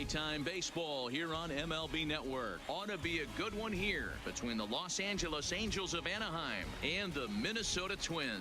Daytime baseball here on MLB Network. Ought to be a good one here between the Los Angeles Angels of Anaheim and the Minnesota Twins.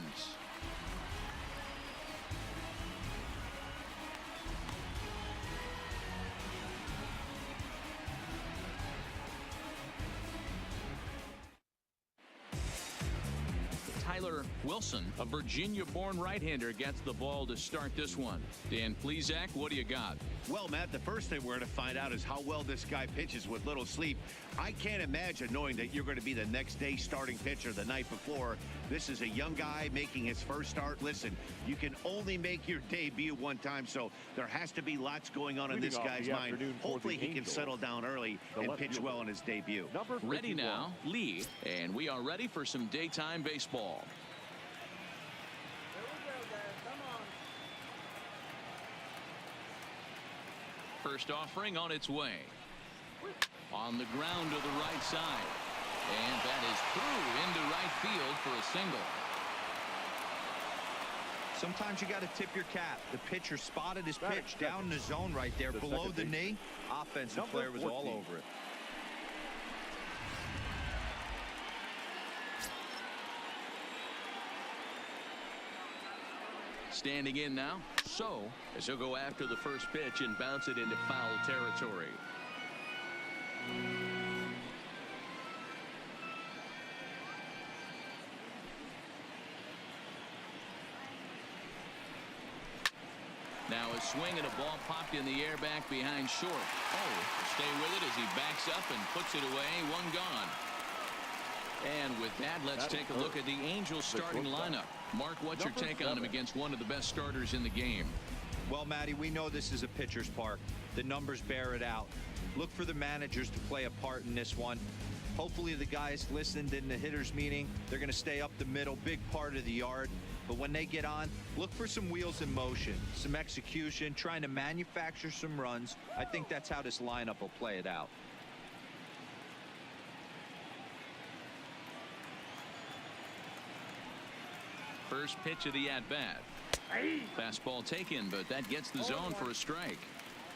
Tyler Wilson, a Virginia-born right-hander, gets the ball to start this one. Dan Plesac, what do you got? Well, Matt, the first thing we're going to find out is how well this guy pitches with little sleep. I can't imagine knowing that you're going to be the next day starting pitcher the night before. This is a young guy making his first start. Listen, you can only make your debut one time, so there has to be lots going on in this guy's mind. Hopefully he can settle down early and pitch well in his debut. Ready now, Lee, and we are ready for some daytime baseball. First offering on its way. On the ground to the right side. And that is through into right field for a single. Sometimes you got to tip your cap. The pitcher spotted his pitch down in the zone right there below the knee. Offensive player was all over it. Standing in now, so as he'll go after the first pitch and bounce it into foul territory. Now a swing and a ball popped in the air back behind short. Oh, stay with it as he backs up and puts it away. One gone. And with that, let's take a look at the Angels starting lineup. Mark, what's your take on him against one of the best starters in the game? Well, Matty, we know this is a pitcher's park. The numbers bear it out. Look for the managers to play a part in this one. Hopefully the guys listened in the hitters meeting. They're going to stay up the middle, big part of the yard. But when they get on, look for some wheels in motion, some execution, trying to manufacture some runs. I think that's how this lineup will play it out. First pitch of the at-bat. Fastball taken, but that gets the zone for a strike.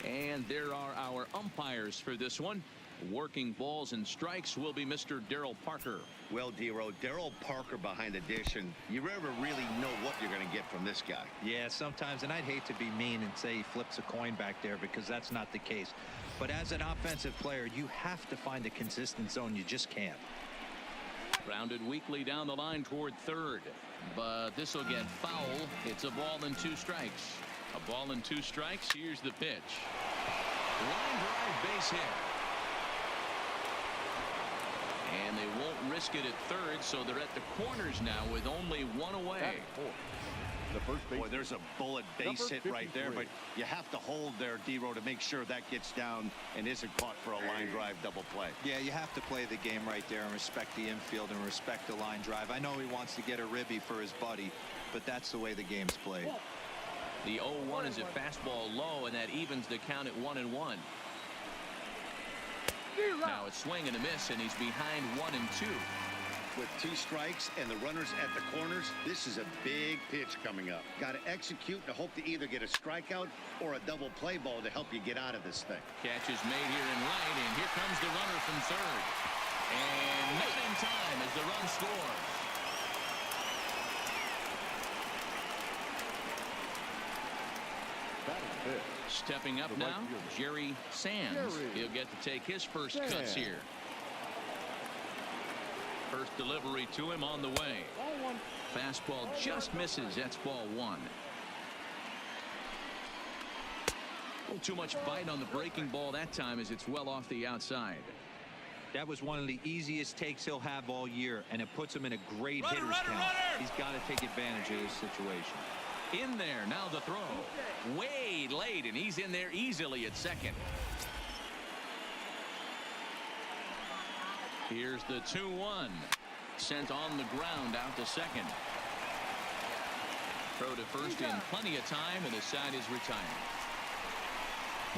And there are our umpires for this one. Working balls and strikes will be Mr. Darryl Parker. Well, D-Row, Darryl Parker behind the dish, and you never really know what you're going to get from this guy. Yeah, sometimes, and I'd hate to be mean and say he flips a coin back there because that's not the case. But as an offensive player, you have to find a consistent zone. You just can't. Grounded weakly down the line toward third, but this will get foul. It's a ball and 2 strikes. A ball and 2 strikes. Here's the pitch. Line drive, base hit. And they won't risk it at third, so they're at the corners now with only 1 away. The first base. Boy, there's a bullet base hit right there, but you have to hold there, D-Row, to make sure that gets down and isn't caught for a line drive double play. Yeah, you have to play the game right there and respect the infield and respect the line drive. I know he wants to get a ribby for his buddy, but that's the way the game's played. The 0-1 is a fastball low, and that evens the count at 1-1. Now a swing and a miss, and he's behind 1 and 2. With 2 strikes and the runners at the corners, this is a big pitch coming up. Got to execute and hope to either get a strikeout or a double play ball to help you get out of this thing. Catch is made here in right, and here comes the runner from third. And not in time as the run scores. Stepping up now, Jerry Sands. He'll get to take his first cuts here. First delivery to him on the way. Fastball just misses. That's ball 1. A little too much bite on the breaking ball that time as it's well off the outside. That was one of the easiest takes he'll have all year, and it puts him in a great hitter's count. He's got to take advantage of this situation. In there, now the throw. Way late, and he's in there easily at second. Here's the 2-1. Sent on the ground out to second. Throw to first in plenty of time, and the side is retired.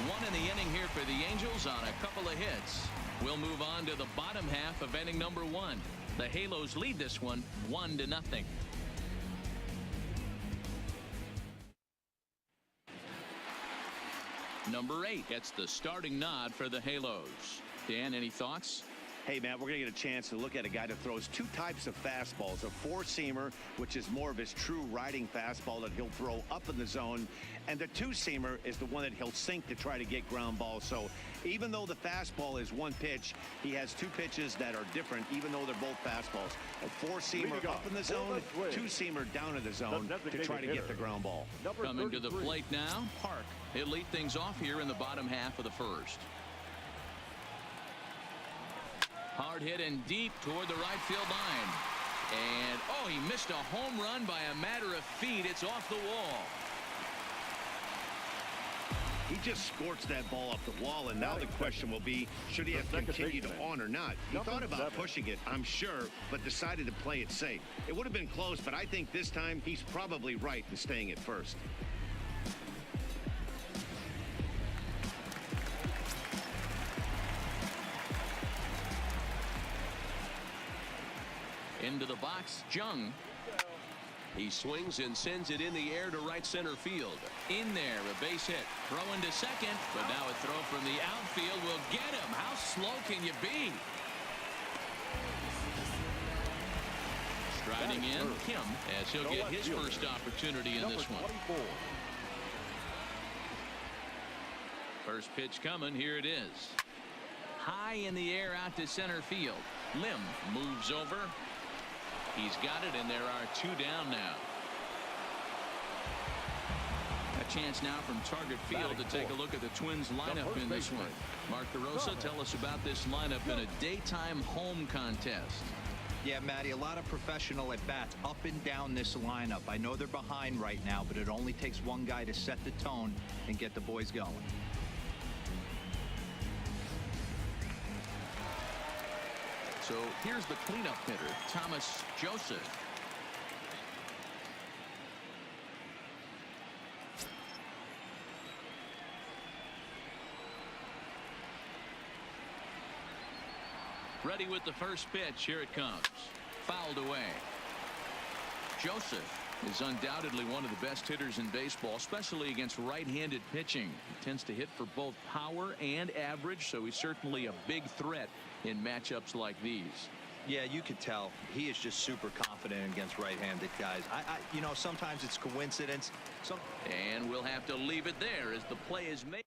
1 in the inning here for the Angels on a couple of hits. We'll move on to the bottom half of inning number 1. The Halos lead this one 1-0. Number 8 gets the starting nod for the Halos. Dan, any thoughts? Hey, Matt, we're going to get a chance to look at a guy that throws two types of fastballs. A four-seamer, which is more of his true riding fastball that he'll throw up in the zone. And the two-seamer is the one that he'll sink to try to get ground balls. So even though the fastball is one pitch, he has two pitches that are different, even though they're both fastballs. A four-seamer up in the zone, two-seamer down in the zone to try to get the ground ball. Coming to the plate now, Park. He'll lead things off here in the bottom half of the first. Hard hit and deep toward the right field line. And, oh, he missed a home run by a matter of feet. It's off the wall. He just scorched that ball off the wall, and now the question will be, should he have continued on or not? He thought about pushing it, I'm sure, but decided to play it safe. It would have been close, but I think this time he's probably right in staying at first. Into the box, Jung. He swings and sends it in the air to right center field. In there, a base hit. Throw into second, but now a throw from the outfield will get him. How slow can you be? Striding in, Kim, as he'll get his first opportunity in this one. First pitch coming, here it is. High in the air out to center field. Lim moves over. He's got it, and there are two down now. A chance now from Target Field to take a look at the Twins lineup in this one. Mark DeRosa, tell us about this lineup in a daytime home contest. Yeah, Matty, a lot of professional at bats up and down this lineup. I know they're behind right now, but it only takes one guy to set the tone and get the boys going. So here's the cleanup hitter, Thomas Joseph. Ready with the first pitch. Here it comes. Fouled away. Joseph is undoubtedly one of the best hitters in baseball, especially against right-handed pitching. He tends to hit for both power and average, so he's certainly a big threat in matchups like these. Yeah, you could tell he is just super confident against right-handed guys. You know, sometimes it's coincidence. And we'll have to leave it there as the play is made.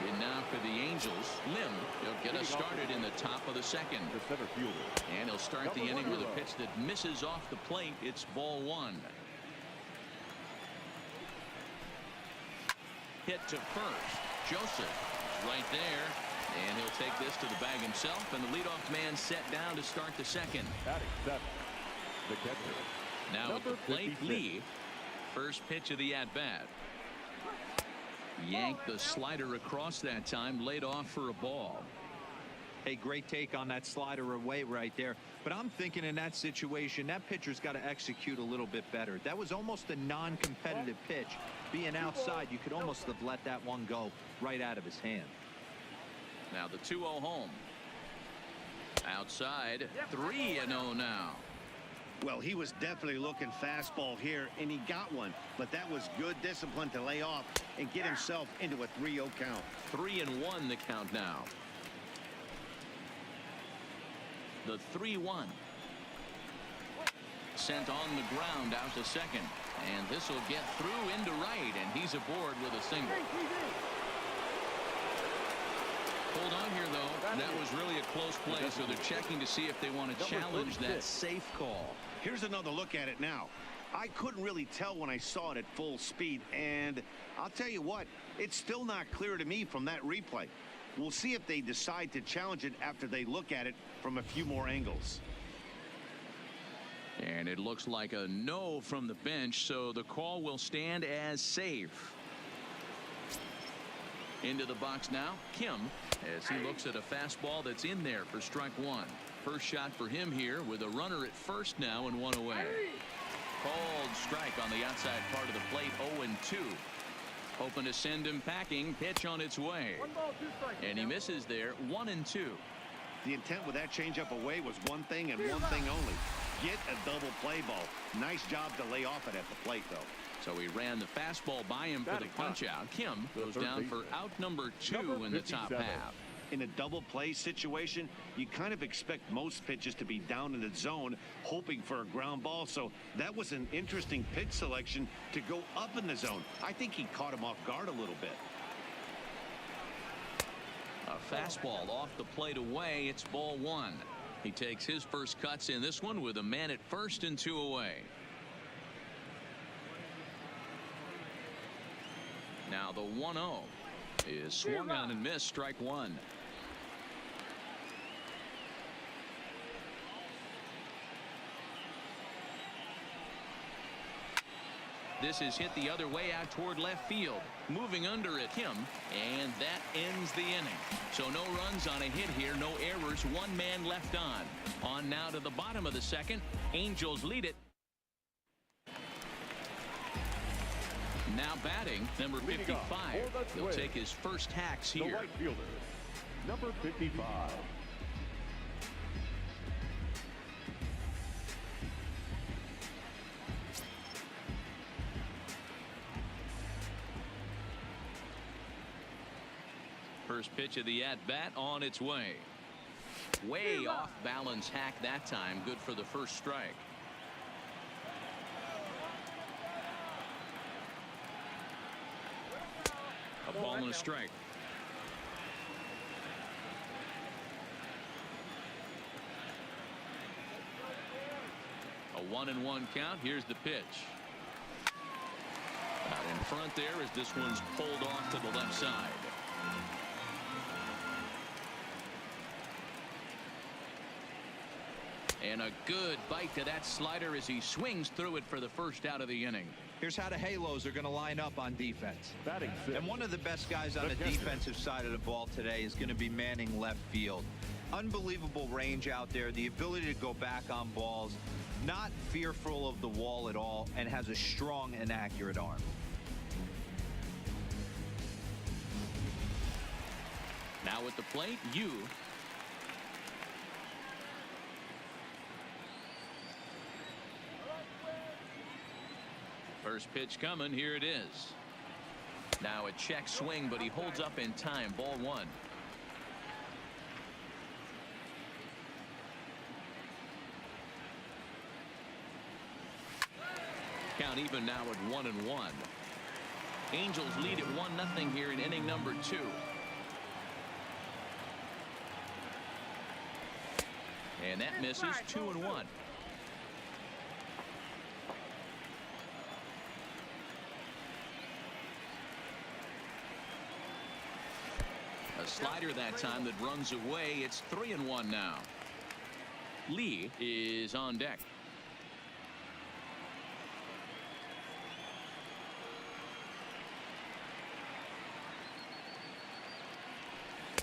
And now for the Angels, Lim. He'll get us started in the top of the second. And he'll start the inning with a pitch that misses off the plate. It's ball one. Hit to first. Joseph right there. And he'll take this to the bag himself. And the leadoff man set down to start the second. The catcher. Now at the plate, Lee. First pitch of the at-bat. Yanked the slider across that time, laid off for a ball. Hey, great take on that slider away right there. But I'm thinking in that situation, that pitcher's got to execute a little bit better. That was almost a non-competitive pitch. Being outside, you could almost have let that one go right out of his hand. Now the 2-0 home. Outside, 3-0 now. Well, he was definitely looking fastball here, and he got one. But that was good discipline to lay off and get himself into a 3-0 count. 3-1 the count now. The 3-1. Sent on the ground out to second. And this will get through into right, and he's aboard with a single. Hold on here, though. That was really a close play, so they're checking to see if they want to challenge that safe call. Here's another look at it now. I couldn't really tell when I saw it at full speed, and I'll tell you what, it's still not clear to me from that replay. We'll see if they decide to challenge it after they look at it from a few more angles. And it looks like a no from the bench, so the call will stand as safe. Into the box now, Kim, as he looks at a fastball that's in there for strike one. First shot for him here with a runner at first now and one away. Called strike on the outside part of the plate, 0-2. Hoping to send him packing. Pitch on its way. And he misses there, 1-2. The intent with that changeup away was one thing and one thing only. Get a double play ball. Nice job to lay off it at the plate, though. So he ran the fastball by him for the punch out. Kim goes down for out number 2 in the top half. In a double play situation, you kind of expect most pitches to be down in the zone, hoping for a ground ball. So that was an interesting pitch selection to go up in the zone. I think he caught him off guard a little bit. A fastball off the plate away. It's ball 1. He takes his first cuts in this one with a man at first and 2 away. Now the 1-0 is swung on and missed, strike 1. This is hit the other way out toward left field. Moving under it, Kim, and that ends the inning. So no runs on a hit here, no errors, 1 man left on. On now to the bottom of the second. Angels lead it. Now batting, number 55. He'll take his first hacks here. The right fielder, number 55. First pitch of the at-bat on its way. Way off balance hack that time. Good for the first strike. A ball and a strike. A 1-1 count. Here's the pitch. Out in front there as this one's pulled off to the left side. And a good bite to that slider as he swings through it for the first out of the inning. Here's how the Halos are going to line up on defense. Batting 6. And one of the best guys on the defensive side of the ball today is going to be manning left field. Unbelievable range out there, the ability to go back on balls, not fearful of the wall at all, and has a strong and accurate arm. Now at the plate, Yu. First pitch coming. Here it is. Now a check swing, but he holds up in time. Ball 1. Count even now at 1-1. Angels lead at 1-0 here in inning number 2. And that misses. 2-1. A slider that time that runs away. It's 3-1 now. Lee is on deck.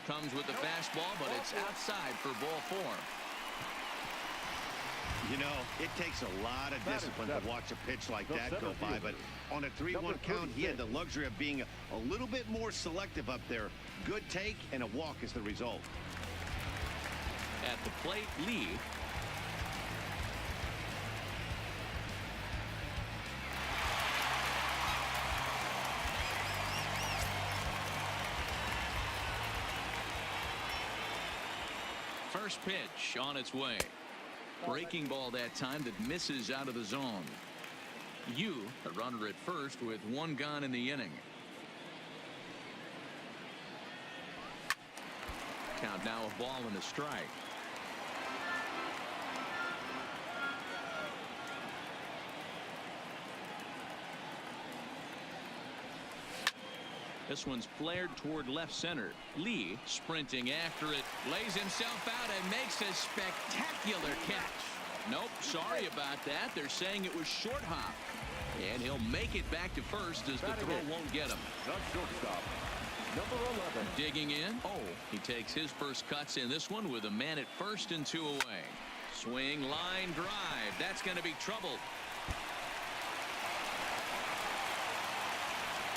Comes with the fastball, but it's outside for ball 4. You know, it takes a lot of discipline to watch a pitch like that go by, but on a 3-1 count, he had the luxury of being a little bit more selective up there. Good take and a walk is the result. At the plate, Lee. First pitch on its way. Breaking ball that time that misses out of the zone. Yu, a runner at first with 1 gone in the inning. Count now a ball and a strike. This one's flared toward left center. Lee sprinting after it, lays himself out and makes a spectacular catch. Nope, sorry about that. They're saying it was short hop. And he'll make it back to first as the throw won't get him. The shortstop, number 11. Digging in. Oh, he takes his first cuts in this one with a man at first and 2 away. Swing, line drive. That's going to be trouble.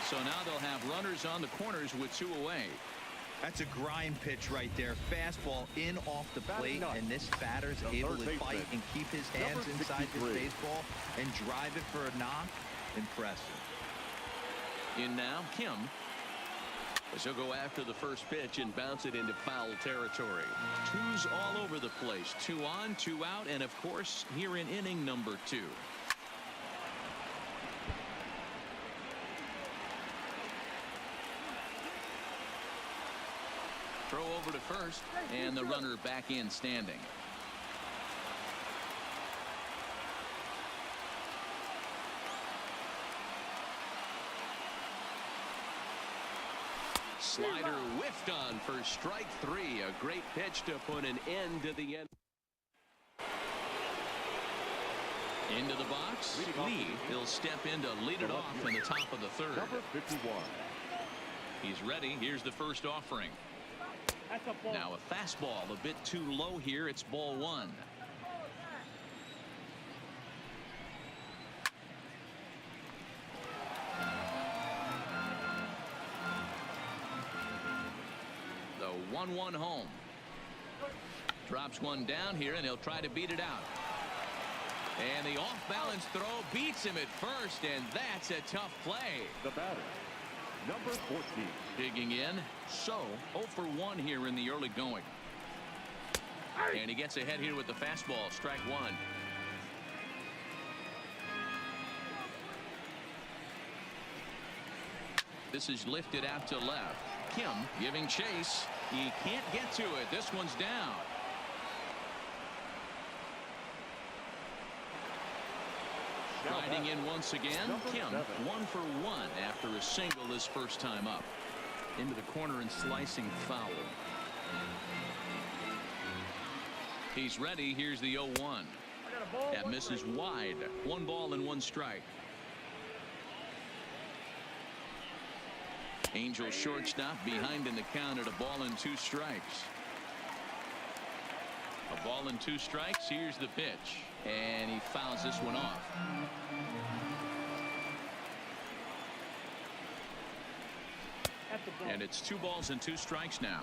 So now they'll have runners on the corners with 2 away. That's a grind pitch right there. Fastball in off the plate, and this batter's able to fight and keep his hands inside this baseball and drive it for a knock. impressive. In now, Kim. As he'll go after the first pitch and bounce it into foul territory. Twos all over the place. 2 on, 2 out, and of course, here in inning number 2. Throw over to first, and the runner back in standing. Slider whiffed on for strike 3. A great pitch to put an end to the end. Into the box. Lee, he'll step in to lead it off in the top of the 3rd. Number 51. He's ready. Here's the first offering. Now a fastball a bit too low here. It's ball 1. The 1-1 home. Drops one down here, and he'll try to beat it out. And the off-balance throw beats him at first, and that's a tough play. The batter, number 14. Digging in. So 0 for 1 here in the early going. And he gets ahead here with the fastball. Strike 1. This is lifted out to left. Kim giving chase. He can't get to it. This one's down. Riding in once again. Kim 1 for 1 after a single his first time up. Into the corner and slicing foul. He's ready. Here's the 0-1. That misses wide. 1 ball and 1 strike. Angels shortstop behind in the count at a ball and 2 strikes. A ball and 2 strikes. Here's the pitch, and he fouls this one off. And it's 2 balls and 2 strikes now.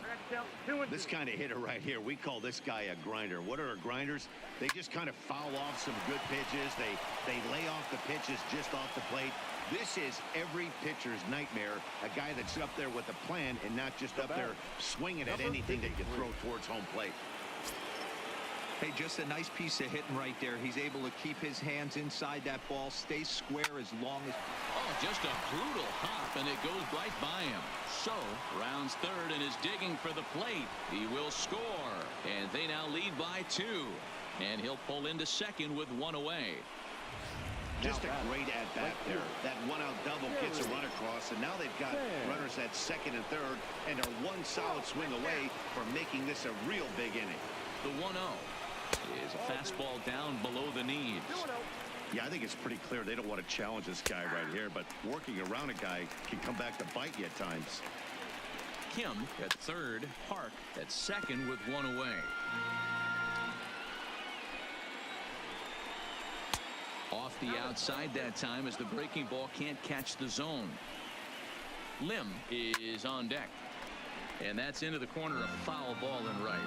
This kind of hitter right here, we call this guy a grinder. What are grinders? They just kind of foul off some good pitches. They lay off the pitches just off the plate. This is every pitcher's nightmare. A guy that's up there with a plan and not just up there swinging at anything that you throw towards home plate. Hey, just a nice piece of hitting right there. He's able to keep his hands inside that ball, stay square as long as... Oh, just a brutal hop, and it goes right by him. So, rounds 3rd and is digging for the plate. He will score, and they now lead by 2. And he'll pull into 2nd with 1 away. Just a great at-bat there. That 1-out double gets a run across, and now they've got runners at 2nd and 3rd, and are 1 solid swing away from making this a real big inning. The 1-0 is a fastball down below the knees. Yeah, I think it's pretty clear they don't want to challenge this guy right here, but working around a guy can come back to bite you at times. Kim at 3rd, Park at 2nd with 1 away. Off the outside that time as the breaking ball can't catch the zone. Lim is on deck. And that's into the corner, a foul ball and right.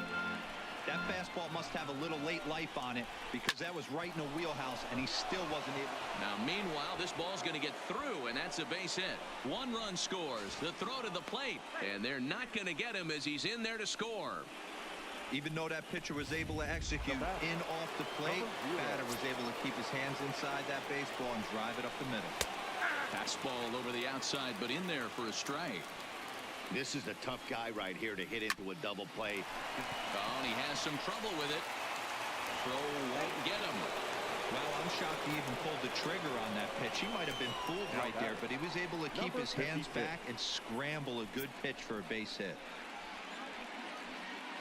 That fastball must have a little late life on it because that was right in the wheelhouse and he still wasn't able. Now meanwhile this ball's going to get through and that's a base hit. 1 run scores. The throw to the plate and they're not going to get him as he's in there to score. Even though that pitcher was able to execute in off the plate, batter was able to keep his hands inside that baseball and drive it up the middle. Fastball over the outside but in there for a strike. This is a tough guy right here to hit into a double play. Oh, and he has some trouble with it. Throw won't get him. Well, I'm shocked he even pulled the trigger on that pitch. He might have been fooled right there, but he was able to keep his hands back and scramble a good pitch for a base hit.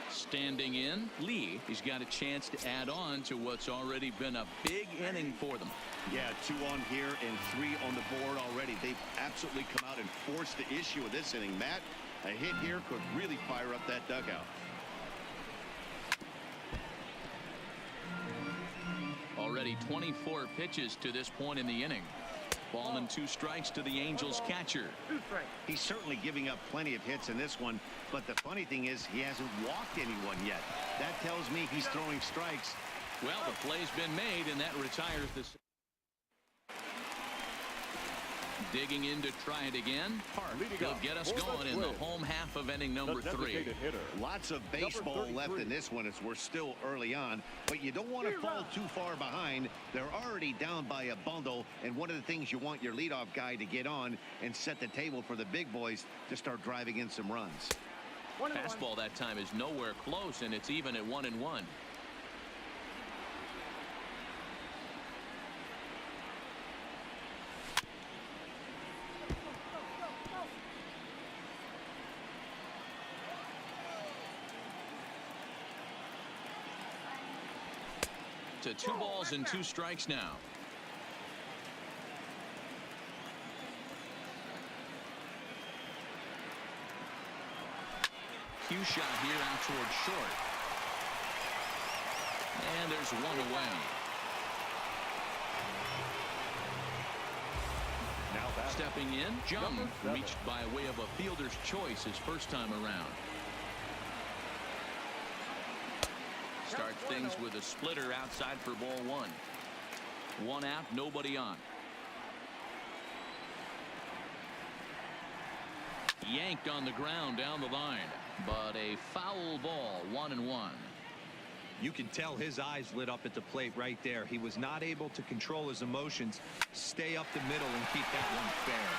Standing in, Lee. He's got a chance to add on to what's already been a big inning for them. Yeah, 2 on here and 3 on the board already. They've absolutely come out and forced the issue of this inning. Matt, a hit here could really fire up that dugout. Already 24 pitches to this point in the inning. Ball and 2 strikes to the Angels catcher. He's certainly giving up plenty of hits in this one, but the funny thing is he hasn't walked anyone yet. That tells me he's throwing strikes. Well, the play's been made, and that retires this. digging in to try it again. He'll get us going in the home half of inning number 3. Lots of baseball left in this one as we're still early on, but you don't want to fall too far behind. They're already down by a bundle, and one of the things you want your leadoff guy to get on and set the table for the big boys to start driving in some runs. Fastball that time is nowhere close, and it's even at 1-1. To 2 balls and 2 strikes now. Cue shot here out towards short. And there's 1 away. Now stepping in, Jung reached by way of a fielder's choice his first time around. Starts things with a splitter outside for ball 1. 1 out, nobody on. Yanked on the ground down the line, but a foul ball. 1-1. You can tell his eyes lit up at the plate right there. He was not able to control his emotions, stay up the middle, and keep that one fair.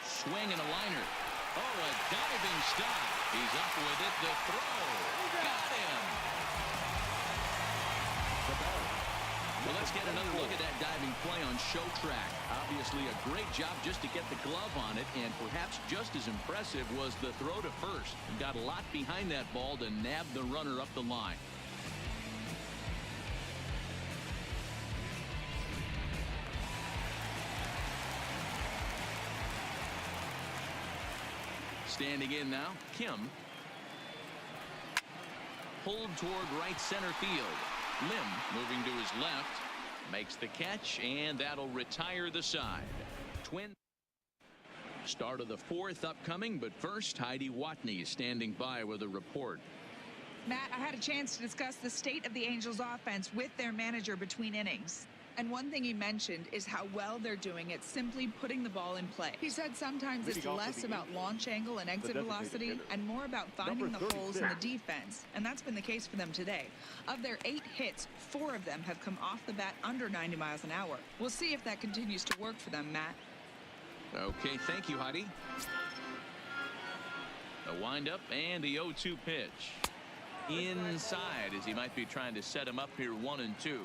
Swing and a liner. Oh, a diving stop. He's up with it. The throw. Got him. Well, let's get another look at that diving play on show track. Obviously a great job just to get the glove on it, and perhaps just as impressive was the throw to first. Got a lot behind that ball to nab the runner up the line. Standing in now, Kim. Pulled toward right center field. Lim moving to his left. Makes the catch, and that'll retire the side. Twin. Start of the 4th upcoming, but first, Heidi Watney standing by with a report. Matt, I had a chance to discuss the state of the Angels offense with their manager between innings. And one thing he mentioned is how well they're doing at simply putting the ball in play. He said sometimes it's less about launch angle and exit velocity and more about finding the holes in the defense. And that's been the case for them today. Of their 8 hits, 4 of them have come off the bat under 90 miles an hour. We'll see if that continues to work for them, Matt. Okay, thank you, Heidi. A windup and the 0-2 pitch. Inside as he might be trying to set him up here 1-2.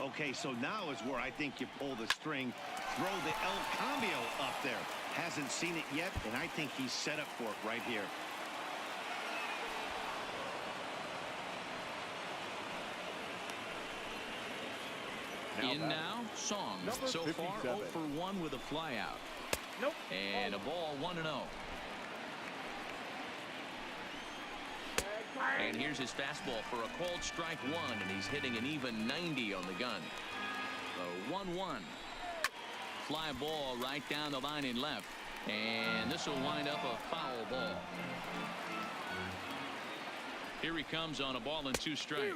Okay, so now is where I think you pull the string, throw the El Cambio up there. Hasn't seen it yet, and I think he's set up for it right here. Now, Song. So far, 0 for 1 with a flyout. Nope. And a ball 1-0. And here's his fastball for a called strike 1, and he's hitting an even 90 on the gun. So 1-1. Fly ball right down the line in left, and this will wind up a foul ball. Here he comes on a ball and 2 strikes.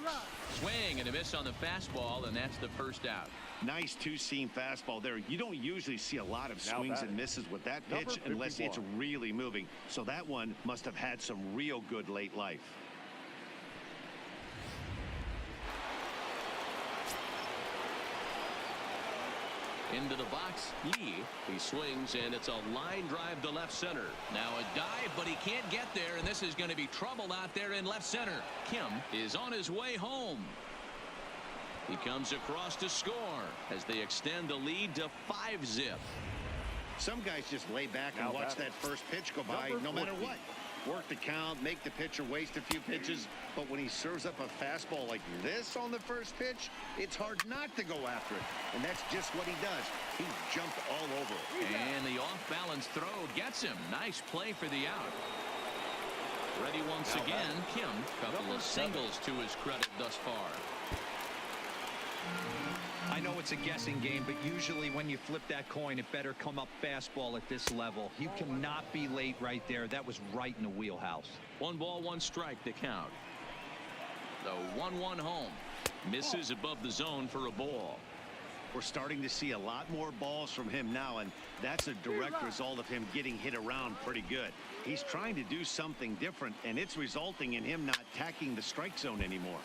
Swing and a miss on the fastball, and that's the first out. Nice 2-seam fastball there. You don't usually see a lot of swings and misses with that pitch unless it's really moving. So that one must have had some real good late life. Into the box, Lee. He swings, and it's a line drive to left center. Now a dive, but he can't get there, and this is going to be trouble out there in left center. Kim is on his way home. He comes across to score as they extend the lead to 5-zip. Some guys just lay back and watch that first pitch go by no matter what. Work the count, make the pitcher waste a few pitches, but when he serves up a fastball like this on the first pitch, it's hard not to go after it, and that's just what he does. He jumped all over it. And the off-balance throw gets him. Nice play for the out. Ready once again, Kim. Couple of singles to his credit thus far. I know it's a guessing game, but usually when you flip that coin, it better come up fastball at this level. You cannot be late right there. That was right in the wheelhouse. 1 ball, 1 strike to count. The 1-1 home. Misses above the zone for a ball. We're starting to see a lot more balls from him now, and that's a direct result of him getting hit around pretty good. He's trying to do something different, and it's resulting in him not attacking the strike zone anymore.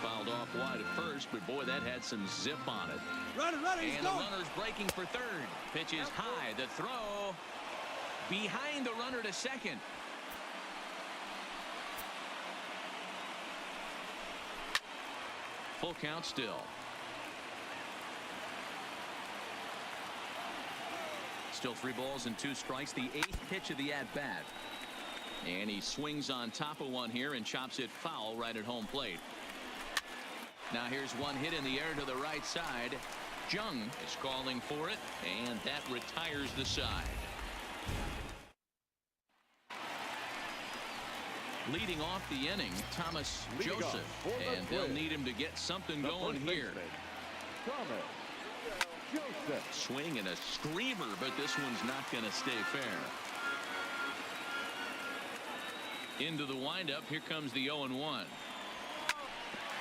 Fouled off wide at first, but boy, that had some zip on it. And the runner's breaking for third. Pitch is high. The throw behind the runner to second. Full count still. Still 3 balls and 2 strikes. The 8th pitch of the at-bat. And he swings on top of one here and chops it foul right at home plate. Now here's one hit in the air to the right side. Jung is calling for it, and that retires the side. Leading off the inning, Thomas Joseph, and they'll need him to get something going here. Swing and a screamer, but this one's not going to stay fair. Into the windup, here comes the 0-1.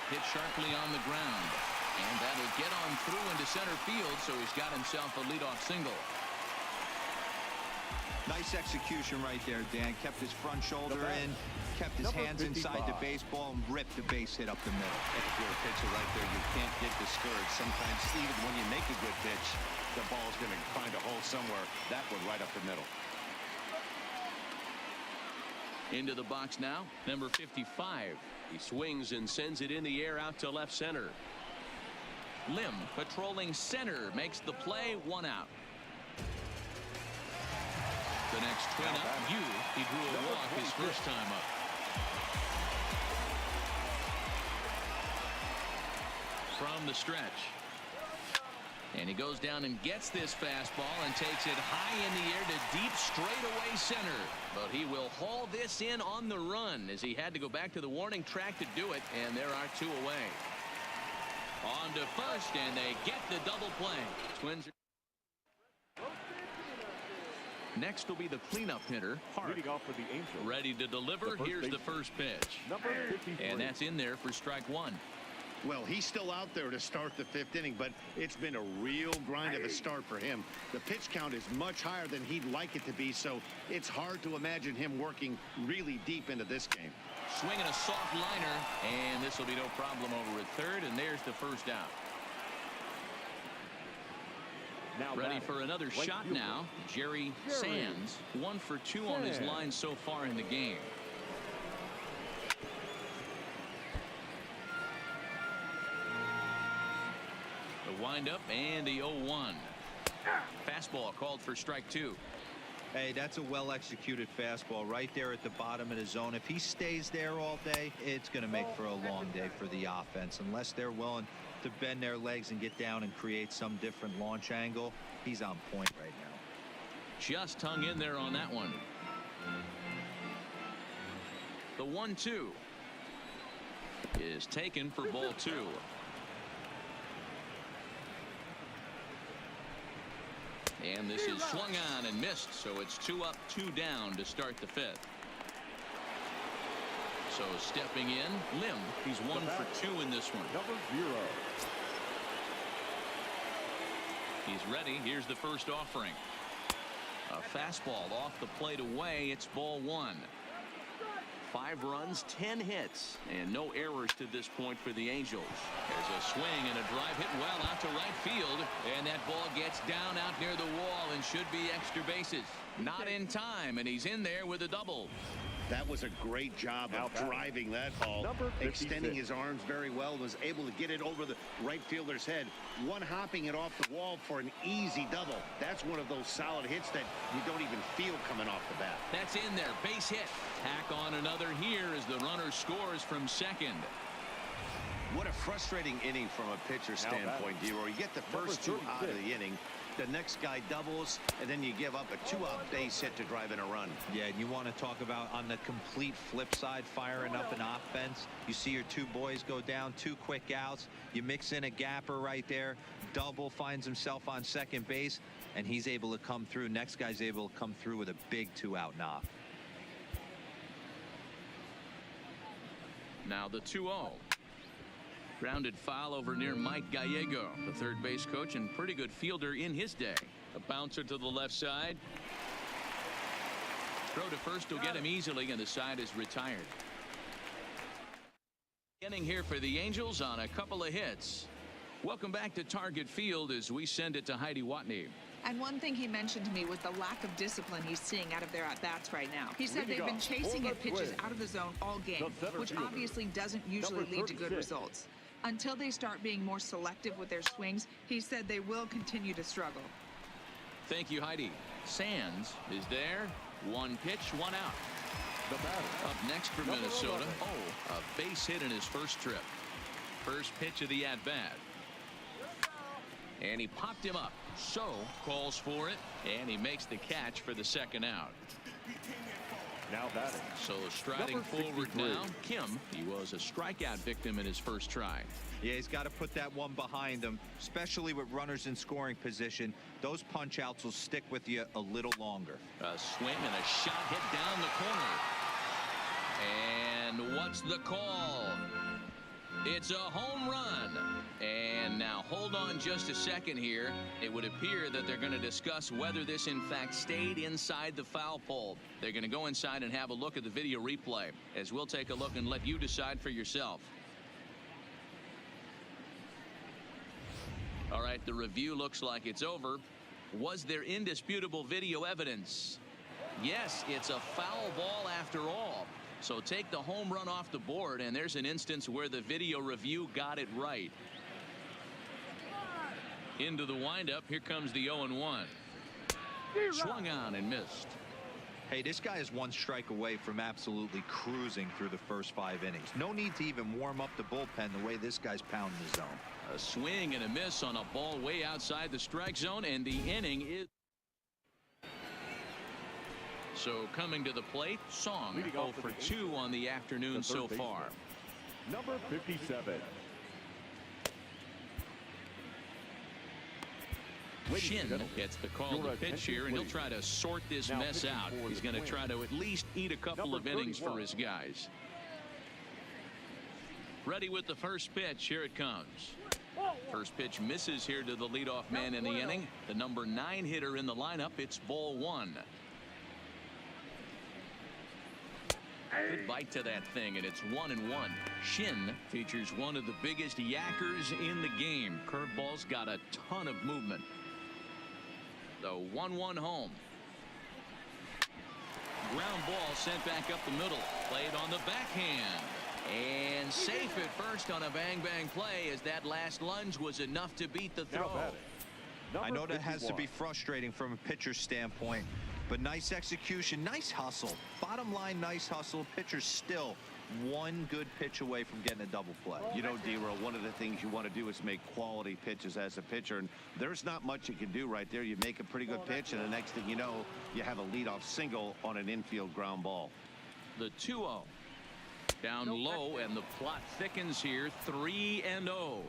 Hit sharply on the ground, and that'll get on through into center field, so he's got himself a leadoff single. Nice execution right there, Dan. Kept his front shoulder in, kept his hands inside the baseball, and ripped the base hit up the middle. If you're a pitcher right there, you can't get discouraged. Sometimes even when you make a good pitch, the ball's going to find a hole somewhere. That one right up the middle. Into the box now, number 55. He swings and sends it in the air out to left center. Lim patrolling center makes the play. 1 out. The next twin up, Yu. He drew a walk his first time up. From the stretch. And he goes down and gets this fastball and takes it high in the air to deep straightaway center. But he will haul this in on the run as he had to go back to the warning track to do it. And there are 2 away. On to first, and they get the double play. Twins are next will be the cleanup hitter, Park. Leading off for the Angels. Ready to deliver. Here's the first pitch. Number 53. And that's in there for strike 1. Well, he's still out there to start the 5th inning, but it's been a real grind of a start for him. The pitch count is much higher than he'd like it to be, so it's hard to imagine him working really deep into this game. Swinging a soft liner, and this will be no problem over at third, and there's the first out. Now ready for another shot now. Jerry Sands, 1 for 2 on his line so far in the game. The windup and the 0-1. Fastball called for strike 2. Hey, that's a well-executed fastball right there at the bottom of the zone. If he stays there all day, it's going to make for a long day for the offense. Unless they're willing to bend their legs and get down and create some different launch angle, he's on point right now. Just hung in there on that one. The 1-2 is taken for ball 2. And this is swung on and missed, so it's 2 up, 2 down to start the 5th. So stepping in, Lim. He's 1 for 2 in this one. Number 0. He's ready. Here's the first offering. A fastball off the plate away. It's ball 1. 5 runs, 10 hits, and no errors to this point for the Angels. There's a swing and a drive hit well out to right field, and that ball gets down out near the wall and should be extra bases. Not in time, and he's in there with a double. That was a great job of driving that ball, extending his arms very well, was able to get it over the right fielder's head, one-hopping it off the wall for an easy double. That's one of those solid hits that you don't even feel coming off the bat. That's in there, base hit. Tack on another here as the runner scores from second. What a frustrating inning from a pitcher standpoint, D-Roy. You get the first 2 out of the inning. The next guy doubles, and then you give up a 2-out base hit to drive in a run. Yeah, and you want to talk about on the complete flip side, firing up an offense. You see your 2 boys go down, 2 quick outs. You mix in a gapper right there. Double finds himself on second base, and he's able to come through. Next guy's able to come through with a big 2-out knock. Now the 2-0. Grounded foul over near Mike Gallego, the third base coach and pretty good fielder in his day. A bouncer to the left side. Throw to first will get him easily, and the side is retired. Inning here for the Angels on a couple of hits. Welcome back to Target Field as we send it to Heidi Watney. And one thing he mentioned to me was the lack of discipline he's seeing out of their at-bats right now. He said they've been chasing at pitches out of the zone all game, which obviously doesn't usually lead to good results. Until they start being more selective with their swings, he said they will continue to struggle. Thank you, Heidi. Sands is there. One pitch, one out. Up next for Minnesota. Oh, a base hit in his first trip. First pitch of the at-bat. And he popped him up. So calls for it, and he makes the catch for the second out. Now batting. So striding forward now, Kim. He was a strikeout victim in his first try. Yeah, he's got to put that one behind him, especially with runners in scoring position. Those punch outs will stick with you a little longer. A swing and a shot hit down the corner. And what's the call? It's a home run. And now hold on just a second here. It would appear that they're going to discuss whether this in fact stayed inside the foul pole. They're going to go inside and have a look at the video replay, as we'll take a look and let you decide for yourself. All right, the review looks like it's over. Was there indisputable video evidence? Yes, it's a foul ball after all. So take the home run off the board, and there's an instance where the video review got it right. Into the windup. Here comes the 0-1. Swung on and missed. Hey, this guy is one strike away from absolutely cruising through the first 5 innings. No need to even warm up the bullpen the way this guy's pounding the zone. A swing and a miss on a ball way outside the strike zone, and the inning is. So coming to the plate, Song 0 for 2 on the afternoon so far. Number 57. Shin gets the call to pitch here, and he'll try to sort this mess out. He's going to try to at least eat a couple of innings for his guys. Ready with the first pitch. Here it comes. First pitch misses here to the leadoff man in the inning. The number 9 hitter in the lineup. It's ball 1. Good bite to that thing, and it's 1-1. Shin features one of the biggest yackers in the game. Curveball's got a ton of movement. The 1-1 home. Ground ball sent back up the middle. Played on the backhand. And safe at first on a bang-bang play, as that last lunge was enough to beat the throw. I know that has to be frustrating from a pitcher's standpoint, but nice execution, nice hustle. Bottom line, nice hustle. Pitcher's still one good pitch away from getting a double play. You know, D-Row, one of the things you want to do is make quality pitches as a pitcher, and there's not much you can do right there. You make a pretty good pitch, and the next thing you know, you have a leadoff single on an infield ground ball. The 2-0. Down low, and the plot thickens here. 3-0.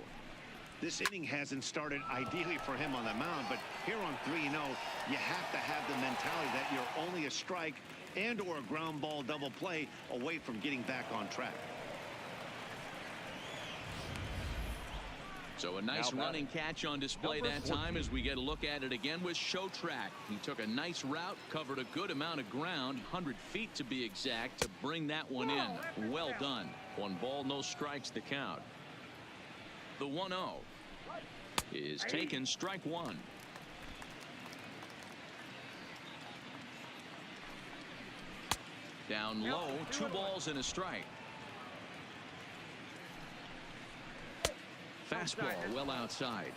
This inning hasn't started ideally for him on the mound, but here on 3-0, you have to have the mentality that you're only a strike and or a ground ball double play away from getting back on track. So a nice running catch on display that time as we get a look at it again with Show Track. He took a nice route, covered a good amount of ground, 100 feet to be exact, to bring that one in. Well done. 1 ball, no strikes the count. The 1-0 is taken, strike 1. Down low, 2 balls and a strike. Fastball well outside.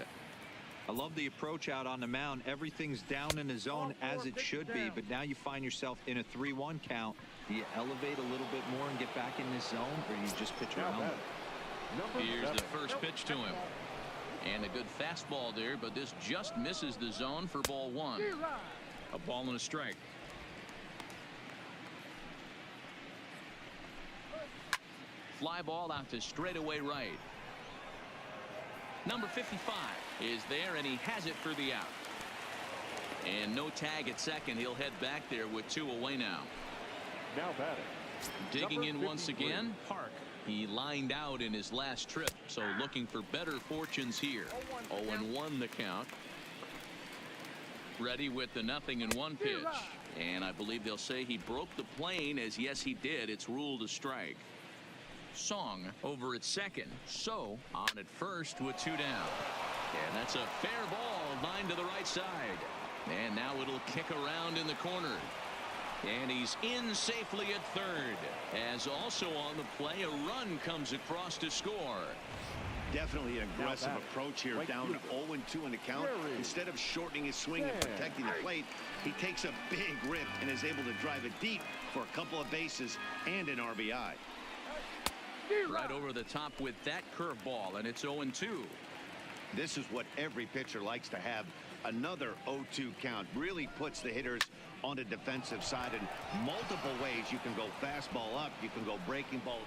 I love the approach out on the mound. Everything's down in the zone as it should be, but now you find yourself in a 3-1 count. Do you elevate a little bit more and get back in this zone, or do you just pitch around it? Here's the first pitch to him. And a good fastball there, but this just misses the zone for ball 1. A ball and a strike. Fly ball out to straightaway right. Number 55 is there, and he has it for the out. And no tag at second. He'll head back there with 2 away now. Now batting. Digging in once again, Park. He lined out in his last trip, so looking for better fortunes here. 0-1 the count. Ready with the 0-1 pitch. And I believe they'll say he broke the plane, as yes he did. It's ruled a strike. Song over at second. So on at first with 2 down. And that's a fair ball, line to the right side. And now it'll kick around in the corner. And he's in safely at third. As also on the play, a run comes across to score. Definitely an aggressive approach here, down 0-2 in the count. Instead of shortening his swing and protecting the plate, he takes a big rip and is able to drive it deep for a couple of bases and an RBI. Right over the top with that curveball, and it's 0-2. This is what every pitcher likes to have. Another 0-2 count really puts the hitters on the defensive side in multiple ways. You can go fastball up, you can go breaking ball.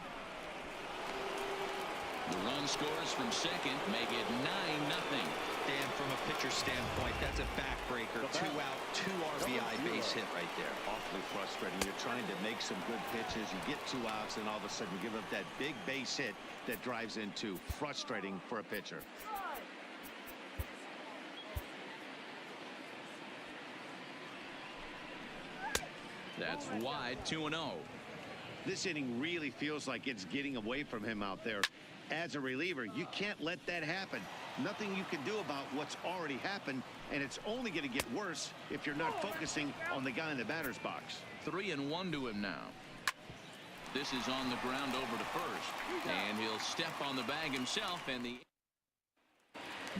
The run scores from second, make it 9-0. Dan, from a pitcher standpoint, that's a backbreaker. 2 out, 2 RBI base hit right there. Awfully frustrating. You're trying to make some good pitches. You get 2 outs, and all of a sudden you give up that big base hit that drives in 2. Frustrating for a pitcher. That's wide, 2-0. This inning really feels like it's getting away from him out there. As a reliever, you can't let that happen. Nothing you can do about what's already happened, and it's only going to get worse if you're not focusing on the guy in the batter's box. 3-1 to him now. This is on the ground over to first, and he'll step on the bag himself, and the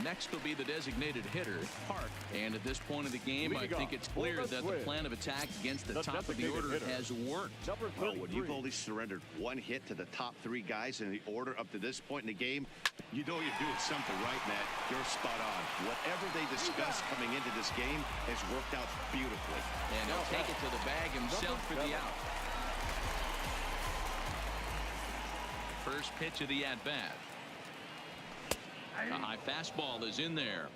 next will be the designated hitter, Park. And at this point of the game, I think it's clear that the plan of attack against the top of the order has worked. Well, when you've only surrendered 1 hit to the top 3 guys in the order up to this point in the game, you know you're doing something right, Matt. You're spot on. Whatever they discussed coming into this game has worked out beautifully. And he'll take it to the bag himself for the out. First pitch of the at-bat. A high fastball is in there.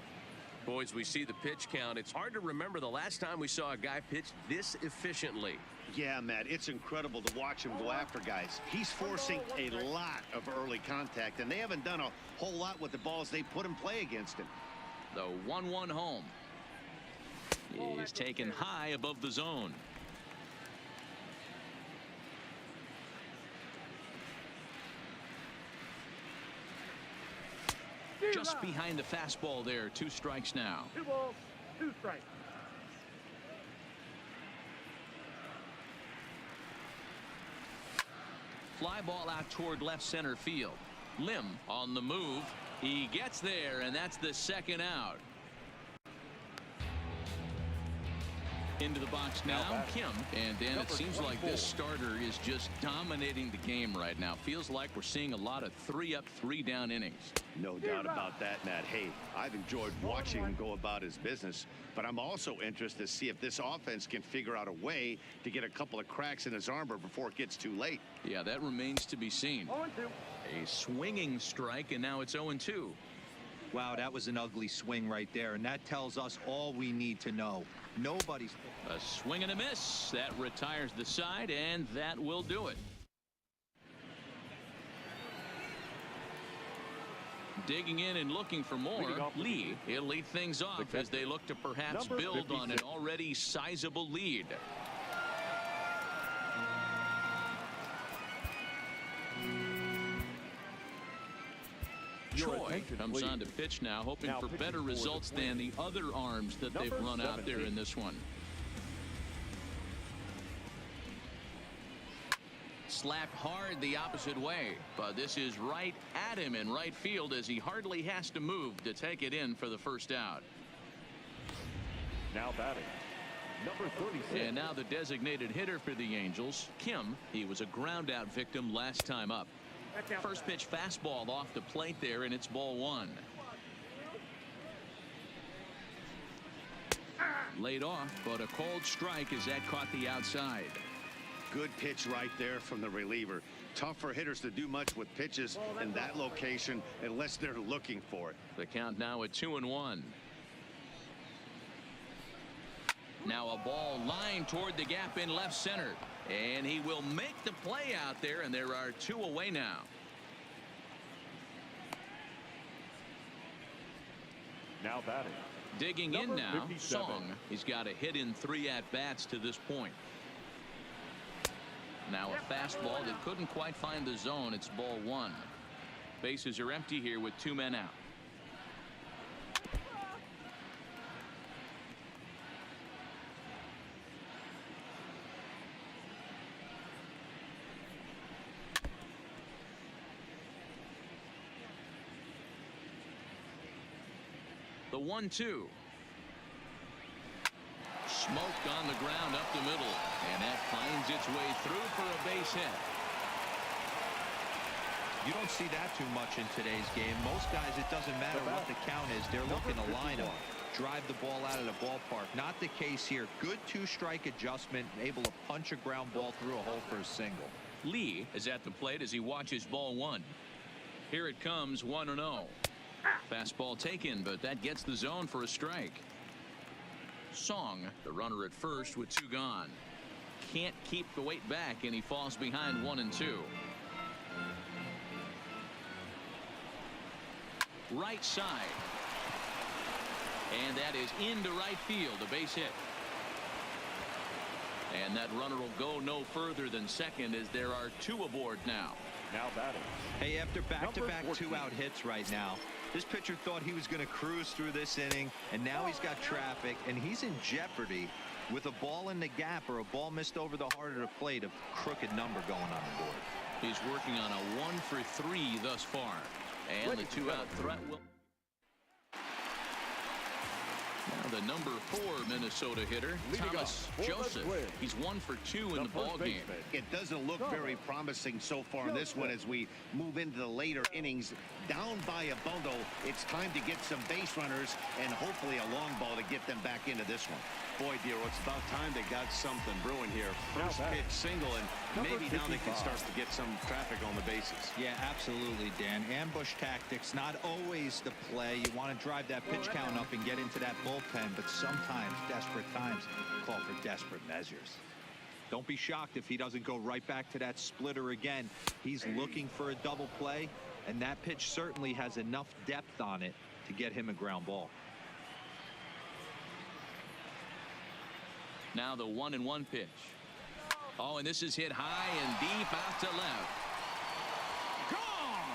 Boys, we see the pitch count. It's hard to remember the last time we saw a guy pitch this efficiently. Yeah, Matt, it's incredible to watch him go after guys. He's forcing a lot of early contact, and they haven't done a whole lot with the balls they put in play against him. The 1-1 home is taken high above the zone. Just behind the fastball there. 2 strikes now. 2 balls, 2 strikes. Fly ball out toward left center field. Lim on the move. He gets there, and that's the 2nd out. Into the box now, Kim. And Dan, it seems like this starter is just dominating the game right now. Feels like we're seeing a lot of 3-up, 3-down innings. No doubt about that, Matt. Hey, I've enjoyed watching him go about his business, but I'm also interested to see if this offense can figure out a way to get a couple of cracks in his armor before it gets too late. Yeah, that remains to be seen. 0-2. A swinging strike, and now it's 0-2. Wow, that was an ugly swing right there, and that tells us all we need to know. Nobody's... A swing and a miss. That retires the side, and that will do it. Digging in and looking for more. Lee, he'll lead things off as they look to perhaps build on an already sizable lead. Troy comes on to pitch now, hoping for better results than the other arms that they've run out there in this one. Slapped hard the opposite way, but this is right at him in right field as he hardly has to move to take it in for the 1st out. Now batting, number 36. And now the designated hitter for the Angels, Kim. He was a ground out victim last time up. First pitch fastball off the plate there, and it's ball 1. Laid off, but a cold strike as that caught the outside. Good pitch right there from the reliever. Tough for hitters to do much with pitches in that location unless they're looking for it. The count now at 2-1. Now a ball lined toward the gap in left center. And he will make the play out there, and there are 2 away now. Now batting. Digging in Number now, 57. Song. He's got a hit in 3 at-bats to this point. Now a fastball that couldn't quite find the zone. It's ball 1. Bases are empty here with 2 men out. The 1-2. Smoked on the ground up the middle, and that finds its way through for a base hit. You don't see that too much in today's game. Most guys, it doesn't matter what the count is. They're looking to line them, drive the ball out of the ballpark. Not the case here. Good 2-strike adjustment, able to punch a ground ball through a hole for a single. Lee is at the plate as he watches ball 1. Here it comes, 1-0. Fastball taken, but that gets the zone for a strike. Song, the runner at first with 2 gone. Can't keep the weight back, and he falls behind 1-2. Right side. And that is into right field, a base hit. And that runner will go no further than second as there are 2 aboard now. Now batting. Hey, after back-to-back Number 14. 2-out hits right now, this pitcher thought he was going to cruise through this inning, and now he's got traffic, and he's in jeopardy with a ball in the gap or a ball missed over the heart of the plate, a crooked number going on the board. He's working on a 1-for-3 thus far. And the 2-out threat will. Now the number 4 Minnesota hitter, Leading Thomas off, Joseph. He's 1 for 2 in the ball game. It doesn't look very promising so far in this one as we move into the later innings. Down by a bundle, it's time to get some base runners and hopefully a long ball to get them back into this one. Boy, Dero, it's about time they got something brewing here. First pitch single, and maybe now they can start to get some traffic on the bases. Yeah, absolutely, Dan. Ambush tactics, not always the play. You want to drive that pitch count up and get into that bullpen, but sometimes desperate times call for desperate measures. Don't be shocked if he doesn't go right back to that splitter again. He's looking for a double play, and that pitch certainly has enough depth on it to get him a ground ball. Now the 1-1 pitch. Oh, and this is hit high and deep out to left. Gone!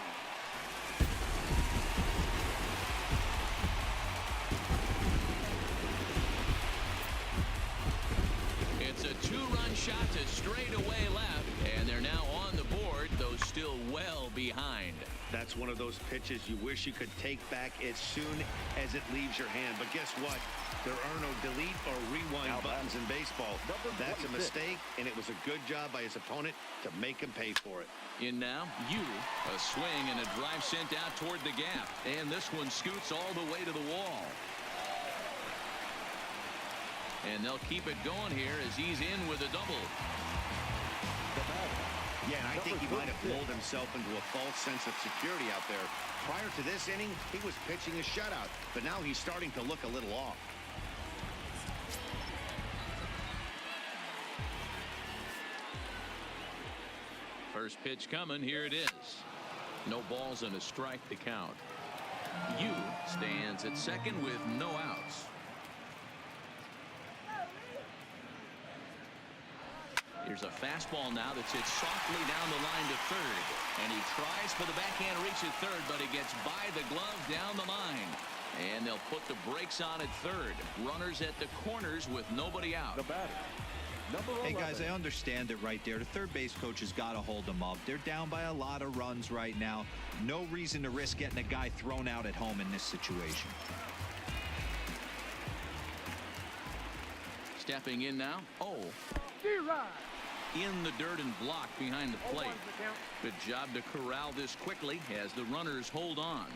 It's a 2-run shot to straightaway left, and they're now on the board, though still well behind. That's one of those pitches you wish you could take back as soon as it leaves your hand. But guess what? There are no delete or rewind buttons in baseball. That's a mistake, and it was a good job by his opponent to make him pay for it. In now, a swing and a drive sent out toward the gap. And this one scoots all the way to the wall. And they'll keep it going here as he's in with a double. Yeah, and I think he might have lulled himself into a false sense of security out there. Prior to this inning, he was pitching a shutout, but now he's starting to look a little off. First pitch coming. Here it is. No balls and a strike to count. Yu stands at second with no outs. Here's a fastball now that's hit softly down the line to third. And he tries for the backhand reach at third, but it gets by the glove down the line. And they'll put the brakes on at third. Runners at the corners with nobody out. The batter. Hey, guys, I understand it right there. The third base coach has got to hold them up. They're down by a lot of runs right now. No reason to risk getting a guy thrown out at home in this situation. Stepping in now. Oh. In the dirt and blocked behind the plate. Good job to corral this quickly as the runners hold on.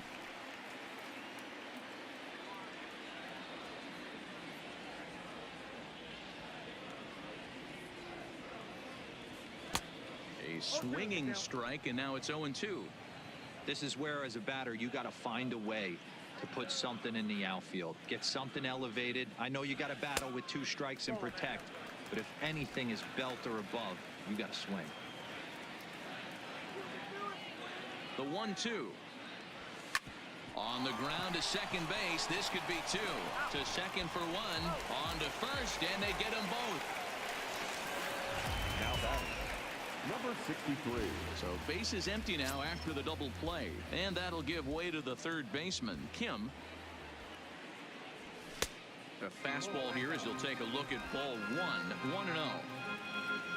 A swinging strike, and now it's 0-2. This is where, as a batter, you got to find a way to put something in the outfield. Get something elevated. I know you got to battle with 2 strikes and protect, but if anything is belt or above, You got to swing. The 1-2. On the ground to second base. This could be two. To second for one. On to first, and they get them both. Now batting, number 63. So base is empty now after the double play. And that'll give way to the third baseman, Kim. A fastball here as he'll take a look at ball one. 1-0.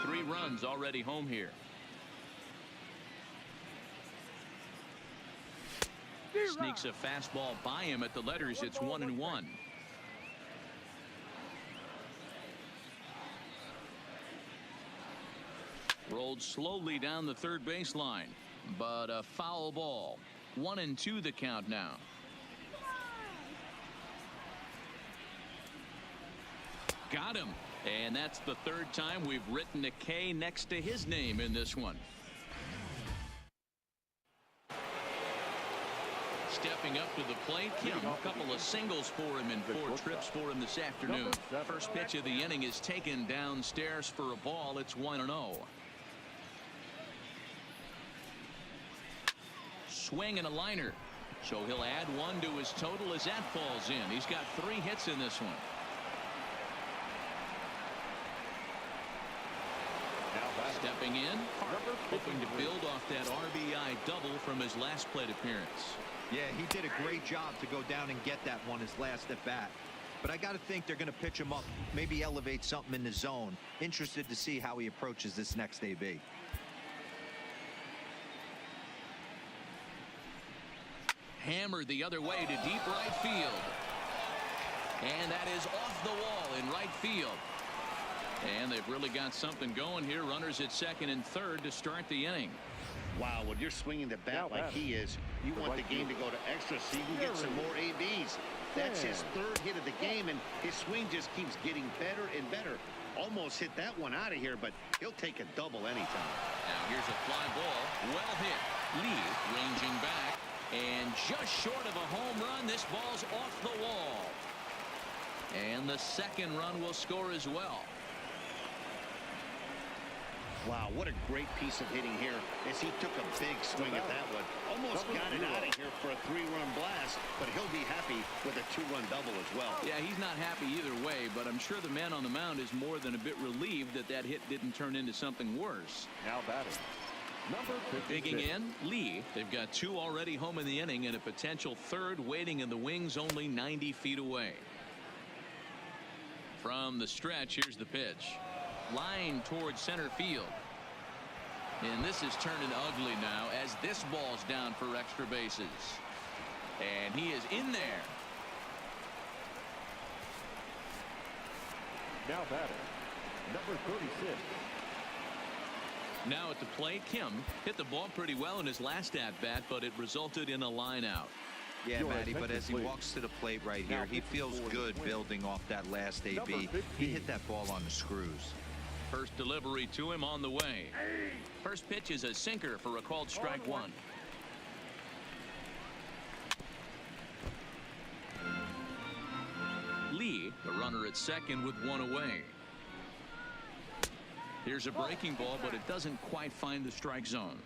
3 runs already home here. Sneaks a fastball by him at the letters. It's 1-1. Rolled slowly down the third baseline, but a foul ball. 1-2 the count now. Got him. And that's the third time we've written a K next to his name in this one. Stepping up to the plate, Kim. A couple of singles for him and 4 trips for him this afternoon. First pitch of the inning is taken downstairs for a ball. It's 1-0. Swing and a liner. So he'll add 1 to his total as that falls in. He's got 3 hits in this one. Stepping in, hoping to build off that RBI double from his last plate appearance. Yeah, he did a great job to go down and get that one his last at bat. But I got to think they're going to pitch him up, maybe elevate something in the zone. Interested to see how he approaches this next AB. Hammered the other way to deep right field. And that is off the wall in right field. And they've really got something going here. Runners at second and third to start the inning. Wow, when you're swinging the bat like he is, you want the game to go to extra so you can get some more ABs. That's his 3rd hit of the game, and his swing just keeps getting better and better. Almost hit that one out of here, but he'll take a double anytime. Now here's a fly ball. Well hit. Lee ranging back. And just short of a home run, this ball's off the wall. And the second run will score as well. Wow, what a great piece of hitting here as he took a big swing at that one. Almost got it out of here for a 3-run blast, but he'll be happy with a 2-run double as well. Yeah, he's not happy either way, but I'm sure the man on the mound is more than a bit relieved that that hit didn't turn into something worse. Now batting, number 56. Digging in, Lee. They've got 2 already home in the inning and a potential 3rd waiting in the wings only 90 feet away. From the stretch, here's the pitch. Line towards center field. And this is turning ugly now as this ball's down for extra bases. And he is in there. Now batting, number 36. Now at the plate, Kim hit the ball pretty well in his last at-bat, but it resulted in a line out. Yeah, Matty, but as he walks to the plate right here, he feels good building off that last AB. He hit that ball on the screws. First delivery to him on the way. First pitch is a sinker for a called strike 1. Lee, the runner at second with 1 away. Here's a breaking ball, but it doesn't quite find the strike zone.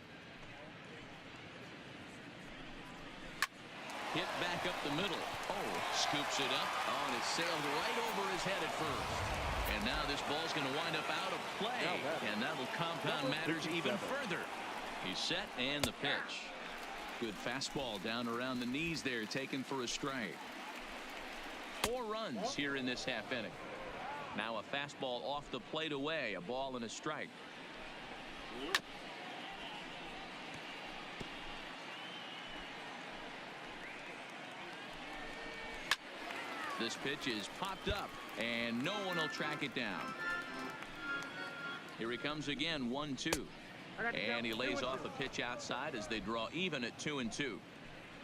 Hit back up the middle. Oh, scoops it up. Oh, and it sailed right over his head at first. And now this ball's going to wind up out of play. And that'll compound matters even further. He's set and the pitch. Good fastball down around the knees there, taken for a strike. 4 runs here in this half inning. Now a fastball off the plate away, a ball and a strike. This pitch is popped up, and no one will track it down. Here he comes again, 1-2. And he lays off a pitch outside as they draw even at 2-2.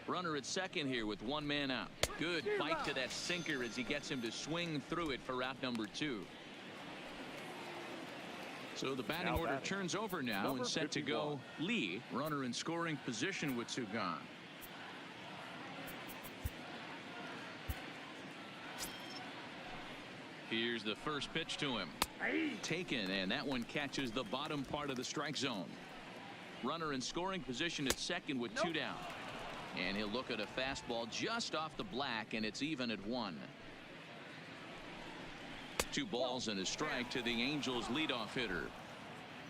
Runner at second here with 1 man out. Good bite to that sinker as he gets him to swing through it for out number 2. So the batting order turns over now and set to go Lee, runner in scoring position with 2 gone. Here's the first pitch to him. Taken, and that one catches the bottom part of the strike zone. Runner in scoring position at second with two down. And he'll look at a fastball just off the black, and it's even at 1. 2 balls and a strike to the Angels leadoff hitter.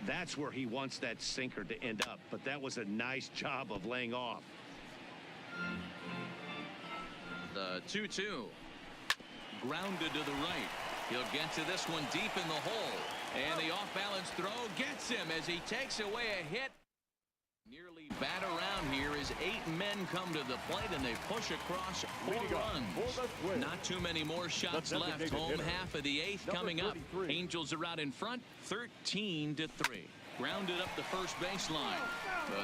That's where he wants that sinker to end up, but that was a nice job of laying off. The 2-2. Grounded to the right. He'll get to this one deep in the hole. And the off-balance throw gets him as he takes away a hit. Nearly bat around here as 8 men come to the plate and they push across 4 runs. Not too many more shots left. Home half of the 8th coming up. Angels are out in front 13-3. Grounded up the first baseline.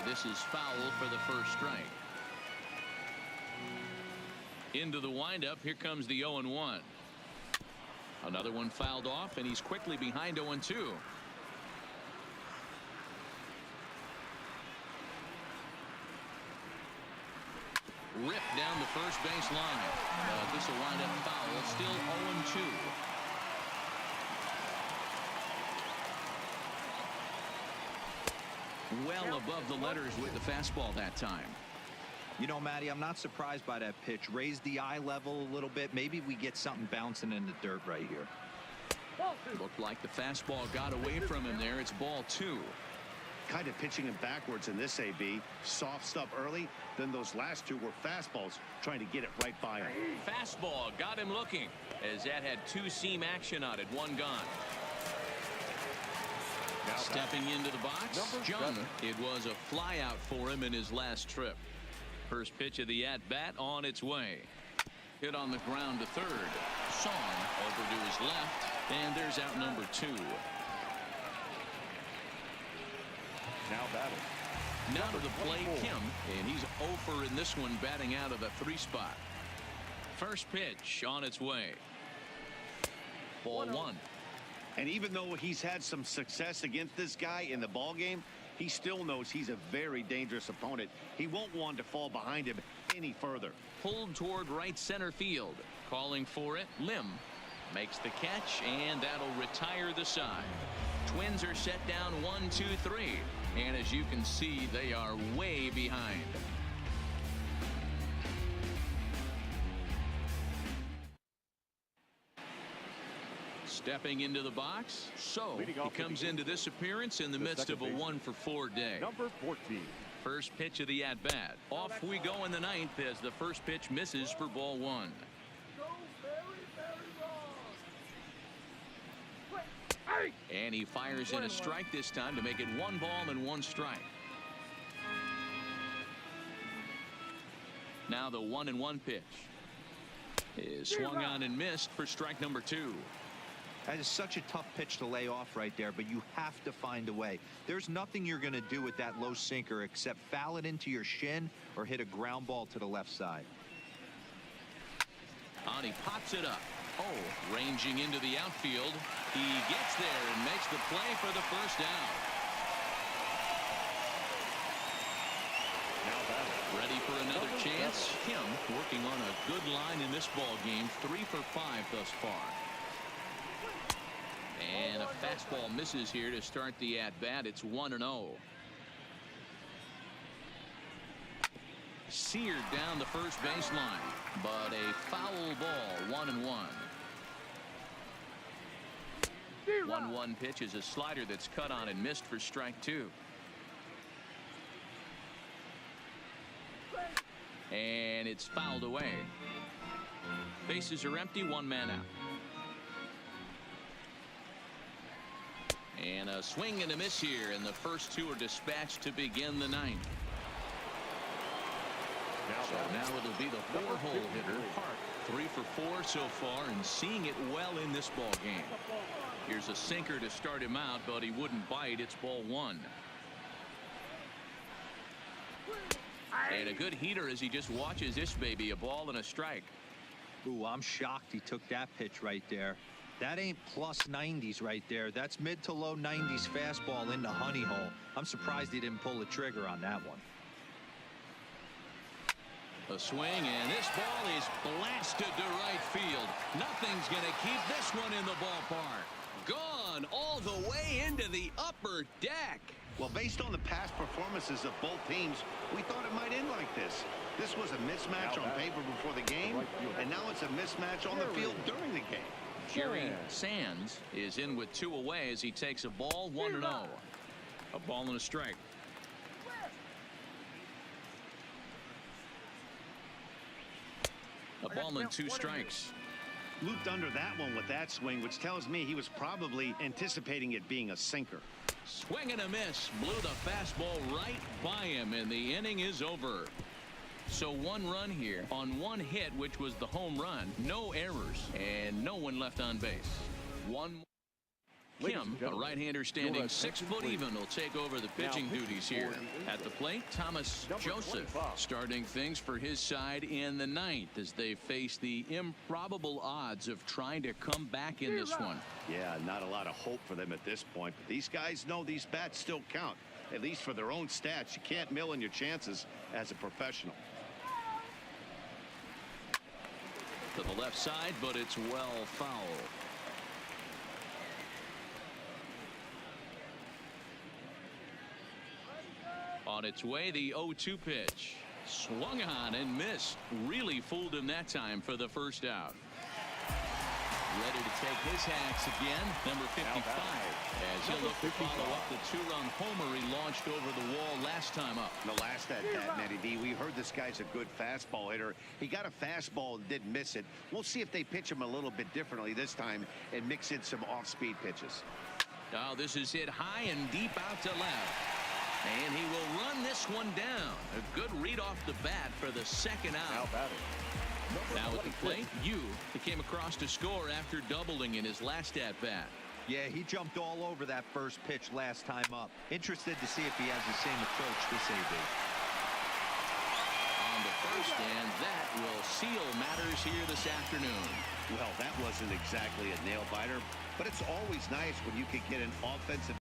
This is foul for the first strike. Into the windup. Here comes the 0-1. Another one fouled off, and he's quickly behind 0-2. Ripped down the first base line. This will wind up foul. Still 0-2. Well above the letters with the fastball that time. You know, Matty, I'm not surprised by that pitch. Raise the eye level a little bit. Maybe we get something bouncing in the dirt right here. Looked like the fastball got away from him there. It's ball 2. Kind of pitching him backwards in this AB. Soft stuff early, then those last 2 were fastballs trying to get it right by him. Fastball got him looking as that had 2-seam action on it. 1 gone. Now stepping into the box, Jung. It was a fly out for him in his last trip. First pitch of the at-bat on its way. Hit on the ground to third. Song over to his left, and there's out number 2. Now batting. Now to the plate, Kim, and he's over in this one, batting out of the 3 spot. First pitch on its way. Ball 1. And even though he's had some success against this guy in the ball game, he still knows he's a very dangerous opponent. He won't want to fall behind him any further. Pulled toward right center field. Calling for it, Lim makes the catch, and that'll retire the side. Twins are set down 1-2-3, and as you can see, they are way behind. Stepping into the box, so he comes into this appearance in the midst of a 1-for-4 day. Number 14. First pitch of the at-bat. Off we go in the 9th as the first pitch misses for ball 1. And he fires in a strike this time to make it 1 ball and 1 strike. Now the 1-1 pitch is swung on and missed for strike number 2. That is such a tough pitch to lay off right there, but you have to find a way. There's nothing you're going to do with that low sinker except foul it into your shin or hit a ground ball to the left side. And he pops it up. Oh, ranging into the outfield. He gets there and makes the play for the first down. Now batting. Ready for another chance. Kim working on a good line in this ball game. 3 for 5 thus far. And a fastball misses here to start the at-bat. It's 1-0. Seared down the first baseline, but a foul ball. 1-1. 1-1 pitch is a slider that's cut on and missed for strike 2. And it's fouled away. Bases are empty. 1 man out. And a swing and a miss here, and the first 2 are dispatched to begin the 9th. So now it'll be the 4-hole hitter, Park. 3 for 4 so far, and seeing it well in this ball game. Here's a sinker to start him out, but he wouldn't bite. It's ball 1. And a good heater as he just watches this baby, a ball and a strike. Ooh, I'm shocked he took that pitch right there. That ain't plus 90s right there. That's mid to low 90s fastball in the honey hole. I'm surprised he didn't pull the trigger on that one. A swing, and this ball is blasted to right field. Nothing's going to keep this one in the ballpark. gone all the way into the upper deck. Well, based on the past performances of both teams, we thought it might end like this. This was a mismatch on paper before the game, and now it's a mismatch on the field during the game. Jerry Sands is in with 2 away as he takes a ball 1-0. A ball and a strike. A ball and 2 strikes. Looped under that one with that swing, which tells me he was probably anticipating it being a sinker. Swing and a miss. Blew the fastball right by him, and the inning is over. So 1 run here on 1 hit, which was the home run. No errors and no one left on base. Kim, a right-hander standing 6 foot even, will take over the pitching duties here. At the plate, Thomas Joseph starting things for his side in the 9th as they face the improbable odds of trying to come back in this one. Yeah, not a lot of hope for them at this point. But these guys know these bats still count, at least for their own stats. You can't mill in your chances as a professional. To the left side, but it's well foul. On its way, the 0-2 pitch. Swung on and missed. Really fooled him that time for the first out. Ready to take his hacks again, number 55. As he'll look to follow up the 2-run homer he launched over the wall last time up. The last at bat, Matty D, we heard this guy's a good fastball hitter. He got a fastball and didn't miss it. We'll see if they pitch him a little bit differently this time and mix in some off-speed pitches. Now this is hit high and deep out to left. And he will run this one down. A good read off the bat for the 2nd out. Now at the plate, he came across to score after doubling in his last at-bat. Yeah, he jumped all over that first pitch last time up. Interested to see if he has the same approach this AB. On the first, and that will seal matters here this afternoon. Well, that wasn't exactly a nail-biter, but it's always nice when you can get an offensive